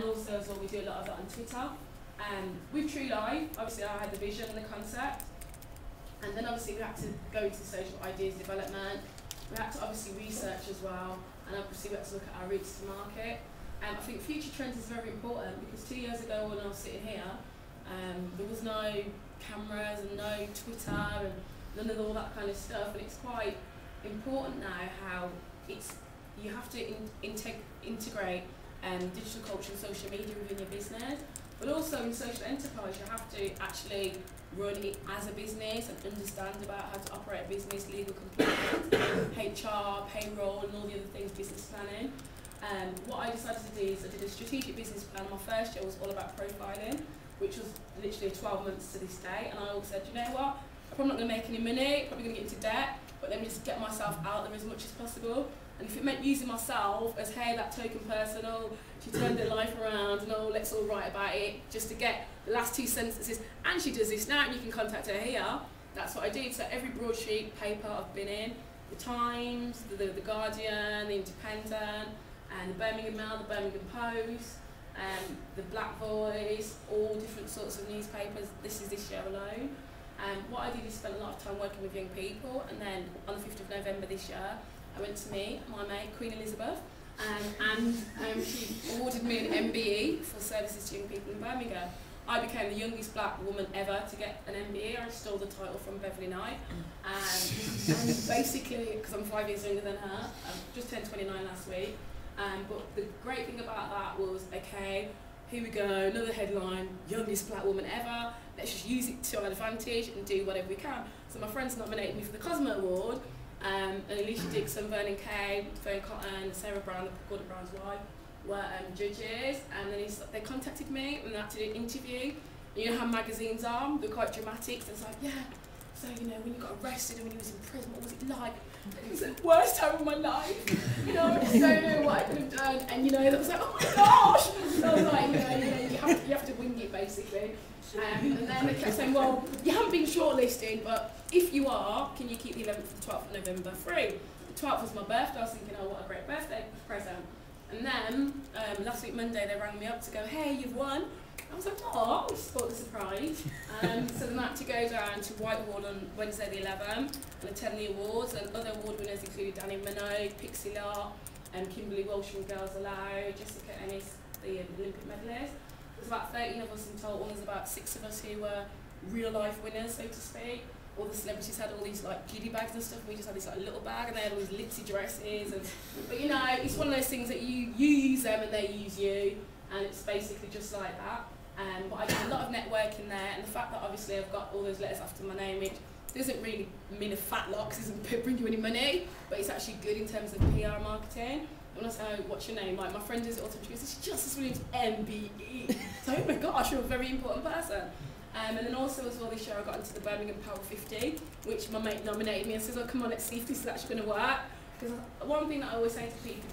and also as well we do a lot of it on Twitter. With True Life, obviously I had the vision and the concept, and then obviously we had to go into social ideas development. We had to obviously research as well, and obviously we had to look at our routes to market. I think future trends is very important, because 2 years ago when I was sitting here, there was no cameras and no Twitter and none of all that kind of stuff, and it's quite important now how you have to integrate digital culture and social media within your business, but also in social enterprise you have to actually run it as a business and understand about how to operate a business, legal compliance, HR, payroll and all the other things, business planning. What I decided to do is I did a strategic business plan. My first year was all about profiling, which was literally 12 months to this day, and I always said, you know what, I'm probably not going to make any money, probably going to get into debt, but let me just get myself out there as much as possible. And if it meant using myself as, hey, that token person, oh, she turned her life around, and oh, let's all write about it, just to get the last 2 sentences, and she does this now, and you can contact her here, that's what I did. So every broadsheet paper I've been in, the Times, the Guardian, the Independent, and the Birmingham Mail, the Birmingham Post, the Black Voice, all different sorts of newspapers. This is this year alone. What I did is spend a lot of time working with young people, and then on the 5th of November this year, I went to meet my mate, Queen Elizabeth, and she awarded me an MBE for services to young people in Birmingham. I became the youngest black woman ever to get an MBE. I stole the title from Beverly Knight, and basically, because I'm 5 years younger than her, I just turned 29 last week. But the great thing about that was, okay, here we go, another headline, youngest black woman ever, let's just use it to our advantage and do whatever we can. So my friends nominated me for the Cosmo Award, and Alicia Dixon, Vernon Kay, Fern Cotton, Sarah Brown, Gordon Brown's wife, were judges, and then they contacted me and they had to do an interview. You know how magazines are, they're quite dramatic, so it's like, yeah, so you know, when you got arrested and when you was in prison, what was it like? It was the worst time of my life, you know, I just don't know what I could have done, and you know, that was like, oh my gosh! So I was like, you have to wing it basically. And then they kept saying, well, you haven't been shortlisted, but if you are, can you keep the 11th to the 12th of November free? The 12th was my birthday. I was thinking, oh, what a great birthday present. And then last week Monday they rang me up to go, hey, you've won. I was like, oh, I just thought the surprise. So then I had to go down to Whitehall on Wednesday the 11th and attend the awards, and other award winners included Danny Minogue, Pixie Lott, Kimberly Walsh from Girls Aloud, Jessica Ennis, the Olympic medalist. There's about 13 of us in total, and there's about 6 of us who were real life winners, so to speak. All the celebrities had all these like goodie bags and stuff, and we just had this like little bag, and they had all these litzy dresses. But you know, it's one of those things that you use them and they use you, and it's basically just like that. But I did a lot of networking there, and the fact that obviously I've got all those letters after my name, which doesn't really mean a fat lot because it doesn't bring you any money, but it's actually good in terms of PR marketing. When I say, oh, what's your name? Like my friend does it all the time, she goes, it's Justice Wlliams MBE. So, oh my gosh, you're a very important person. And then also as well this year I got into the Birmingham Power 50, which my mate nominated me and says, oh come on, let's see if this is actually going to work. Because one thing that I always say to people,